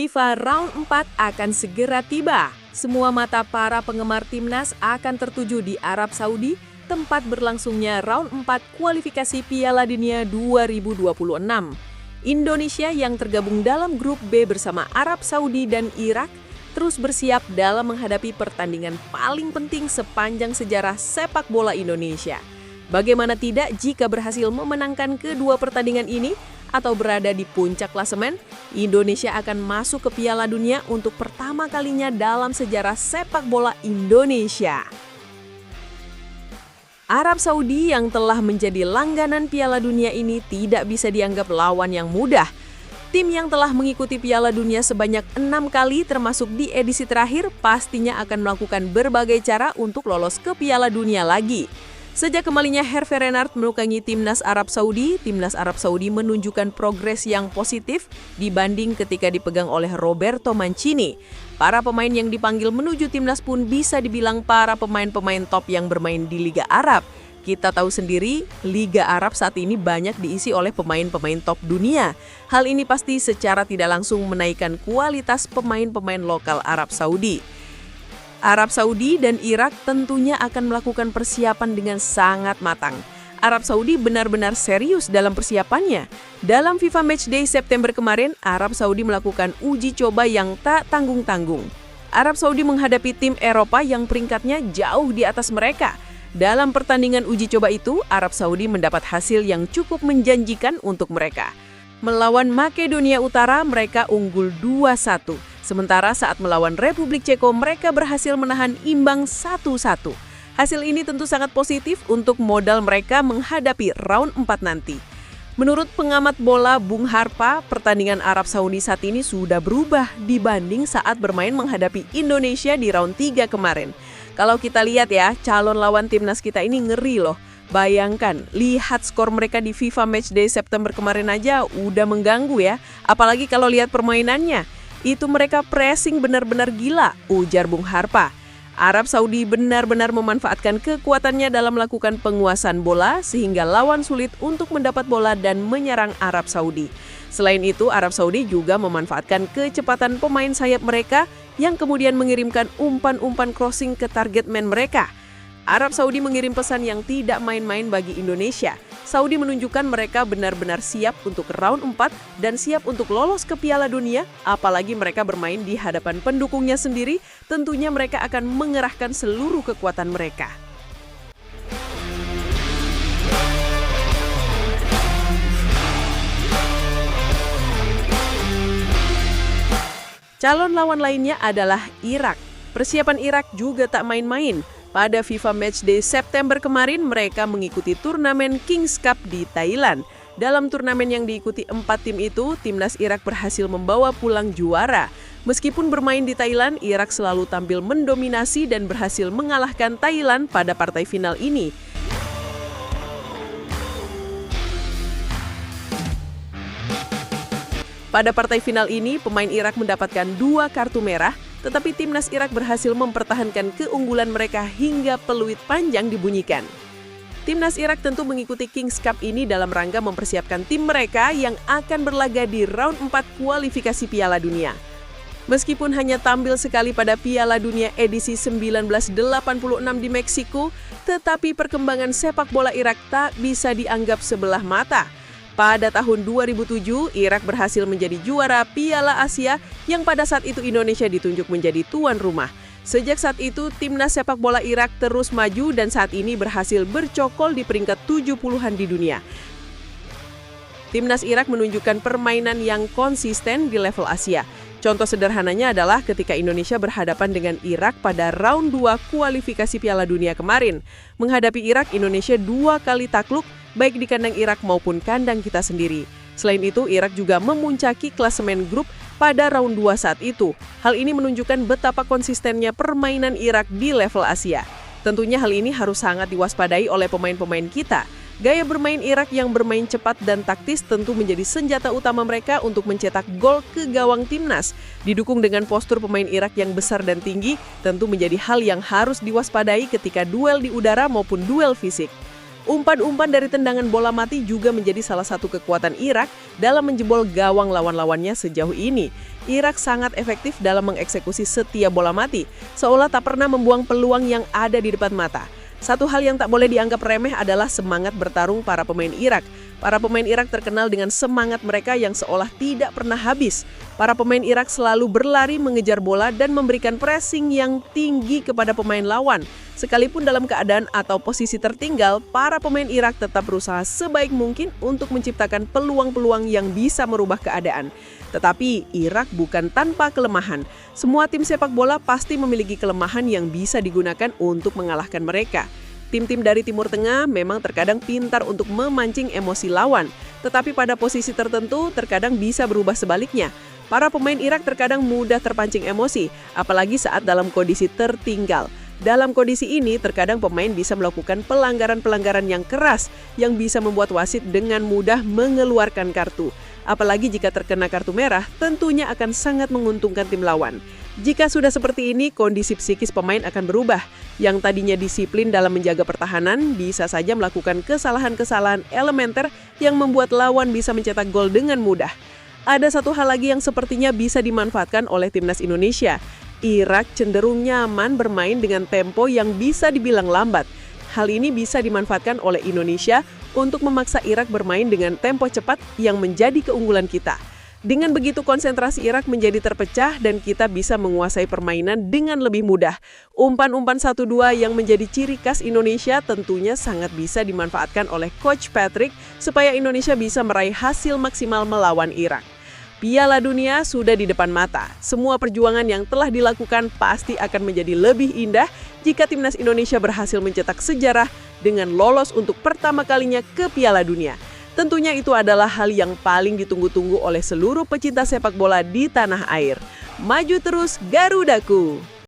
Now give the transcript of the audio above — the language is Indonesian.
FIFA Round 4 akan segera tiba. Semua mata para penggemar timnas akan tertuju di Arab Saudi, tempat berlangsungnya Round 4 kualifikasi Piala Dunia 2026. Indonesia yang tergabung dalam grup B bersama Arab Saudi dan Irak terus bersiap dalam menghadapi pertandingan paling penting sepanjang sejarah sepak bola Indonesia. Bagaimana tidak jika berhasil memenangkan kedua pertandingan ini atau berada di puncak klasemen, Indonesia akan masuk ke Piala Dunia untuk pertama kalinya dalam sejarah sepak bola Indonesia. Arab Saudi yang telah menjadi langganan Piala Dunia ini tidak bisa dianggap lawan yang mudah. Tim yang telah mengikuti Piala Dunia sebanyak 6 kali termasuk di edisi terakhir pastinya akan melakukan berbagai cara untuk lolos ke Piala Dunia lagi. Sejak kembalinya Hervé Renard menukangi timnas Arab Saudi menunjukkan progres yang positif dibanding ketika dipegang oleh Roberto Mancini. Para pemain yang dipanggil menuju timnas pun bisa dibilang para pemain-pemain top yang bermain di Liga Arab. Kita tahu sendiri, Liga Arab saat ini banyak diisi oleh pemain-pemain top dunia. Hal ini pasti secara tidak langsung menaikkan kualitas pemain-pemain lokal Arab Saudi. Arab Saudi dan Irak tentunya akan melakukan persiapan dengan sangat matang. Arab Saudi benar-benar serius dalam persiapannya. Dalam FIFA Matchday September kemarin, Arab Saudi melakukan uji coba yang tak tanggung-tanggung. Arab Saudi menghadapi tim Eropa yang peringkatnya jauh di atas mereka. Dalam pertandingan uji coba itu, Arab Saudi mendapat hasil yang cukup menjanjikan untuk mereka. Melawan Makedonia Utara, mereka unggul 2-1. Sementara saat melawan Republik Ceko, mereka berhasil menahan imbang 1-1. Hasil ini tentu sangat positif untuk modal mereka menghadapi Round 4 nanti. Menurut pengamat bola Bung Harpa, pertandingan Arab Saudi saat ini sudah berubah dibanding saat bermain menghadapi Indonesia di Round 3 kemarin. Kalau kita lihat ya, calon lawan timnas kita ini ngeri loh. Bayangkan, lihat skor mereka di FIFA Matchday September kemarin aja udah mengganggu ya. Apalagi kalau lihat permainannya. Itu mereka pressing benar-benar gila, ujar Bung Harpa. Arab Saudi benar-benar memanfaatkan kekuatannya dalam melakukan penguasaan bola sehingga lawan sulit untuk mendapat bola dan menyerang Arab Saudi. Selain itu, Arab Saudi juga memanfaatkan kecepatan pemain sayap mereka yang kemudian mengirimkan umpan-umpan crossing ke target man mereka. Arab Saudi mengirim pesan yang tidak main-main bagi Indonesia. Saudi menunjukkan mereka benar-benar siap untuk Round 4 dan siap untuk lolos ke Piala Dunia, apalagi mereka bermain di hadapan pendukungnya sendiri, tentunya mereka akan mengerahkan seluruh kekuatan mereka. Calon lawan lainnya adalah Irak. Persiapan Irak juga tak main-main. Pada FIFA Matchday September kemarin, mereka mengikuti turnamen Kings Cup di Thailand. Dalam turnamen yang diikuti 4 tim itu, timnas Irak berhasil membawa pulang juara. Meskipun bermain di Thailand, Irak selalu tampil mendominasi dan berhasil mengalahkan Thailand pada partai final ini. Pada partai final ini, pemain Irak mendapatkan 2 kartu merah, tetapi timnas Irak berhasil mempertahankan keunggulan mereka hingga peluit panjang dibunyikan. Timnas Irak tentu mengikuti Kings Cup ini dalam rangka mempersiapkan tim mereka yang akan berlaga di Round 4 kualifikasi Piala Dunia. Meskipun hanya tampil sekali pada Piala Dunia edisi 1986 di Meksiko, tetapi perkembangan sepak bola Irak tak bisa dianggap sebelah mata. Pada tahun 2007, Irak berhasil menjadi juara Piala Asia yang pada saat itu Indonesia ditunjuk menjadi tuan rumah. Sejak saat itu, timnas sepak bola Irak terus maju dan saat ini berhasil bercokol di peringkat 70-an di dunia. Timnas Irak menunjukkan permainan yang konsisten di level Asia. Contoh sederhananya adalah ketika Indonesia berhadapan dengan Irak pada Round 2 kualifikasi Piala Dunia kemarin. Menghadapi Irak, Indonesia 2 kali takluk, baik di kandang Irak maupun kandang kita sendiri. Selain itu, Irak juga memuncaki klasemen grup pada Round 2 saat itu. Hal ini menunjukkan betapa konsistennya permainan Irak di level Asia. Tentunya hal ini harus sangat diwaspadai oleh pemain-pemain kita. Gaya bermain Irak yang bermain cepat dan taktis tentu menjadi senjata utama mereka untuk mencetak gol ke gawang timnas. Didukung dengan postur pemain Irak yang besar dan tinggi, tentu menjadi hal yang harus diwaspadai ketika duel di udara maupun duel fisik. Umpan-umpan dari tendangan bola mati juga menjadi salah satu kekuatan Irak dalam menjebol gawang lawan-lawannya sejauh ini. Irak sangat efektif dalam mengeksekusi setiap bola mati, seolah tak pernah membuang peluang yang ada di depan mata. Satu hal yang tak boleh dianggap remeh adalah semangat bertarung para pemain Irak. Para pemain Irak terkenal dengan semangat mereka yang seolah tidak pernah habis. Para pemain Irak selalu berlari mengejar bola dan memberikan pressing yang tinggi kepada pemain lawan. Sekalipun dalam keadaan atau posisi tertinggal, para pemain Irak tetap berusaha sebaik mungkin untuk menciptakan peluang-peluang yang bisa merubah keadaan. Tetapi Irak bukan tanpa kelemahan. Semua tim sepak bola pasti memiliki kelemahan yang bisa digunakan untuk mengalahkan mereka. Tim-tim dari Timur Tengah memang terkadang pintar untuk memancing emosi lawan, tetapi pada posisi tertentu terkadang bisa berubah sebaliknya. Para pemain Irak terkadang mudah terpancing emosi, apalagi saat dalam kondisi tertinggal. Dalam kondisi ini, terkadang pemain bisa melakukan pelanggaran-pelanggaran yang keras yang bisa membuat wasit dengan mudah mengeluarkan kartu. Apalagi jika terkena kartu merah, tentunya akan sangat menguntungkan tim lawan. Jika sudah seperti ini, kondisi psikis pemain akan berubah. Yang tadinya disiplin dalam menjaga pertahanan, bisa saja melakukan kesalahan-kesalahan elementer yang membuat lawan bisa mencetak gol dengan mudah. Ada satu hal lagi yang sepertinya bisa dimanfaatkan oleh timnas Indonesia. Irak cenderung nyaman bermain dengan tempo yang bisa dibilang lambat. Hal ini bisa dimanfaatkan oleh Indonesia untuk memaksa Irak bermain dengan tempo cepat yang menjadi keunggulan kita. Dengan begitu konsentrasi Irak menjadi terpecah dan kita bisa menguasai permainan dengan lebih mudah. Umpan-umpan 1-2 yang menjadi ciri khas Indonesia tentunya sangat bisa dimanfaatkan oleh Coach Patrick supaya Indonesia bisa meraih hasil maksimal melawan Irak. Piala Dunia sudah di depan mata. Semua perjuangan yang telah dilakukan pasti akan menjadi lebih indah jika timnas Indonesia berhasil mencetak sejarah dengan lolos untuk pertama kalinya ke Piala Dunia. Tentunya itu adalah hal yang paling ditunggu-tunggu oleh seluruh pecinta sepak bola di tanah air. Maju terus Garudaku!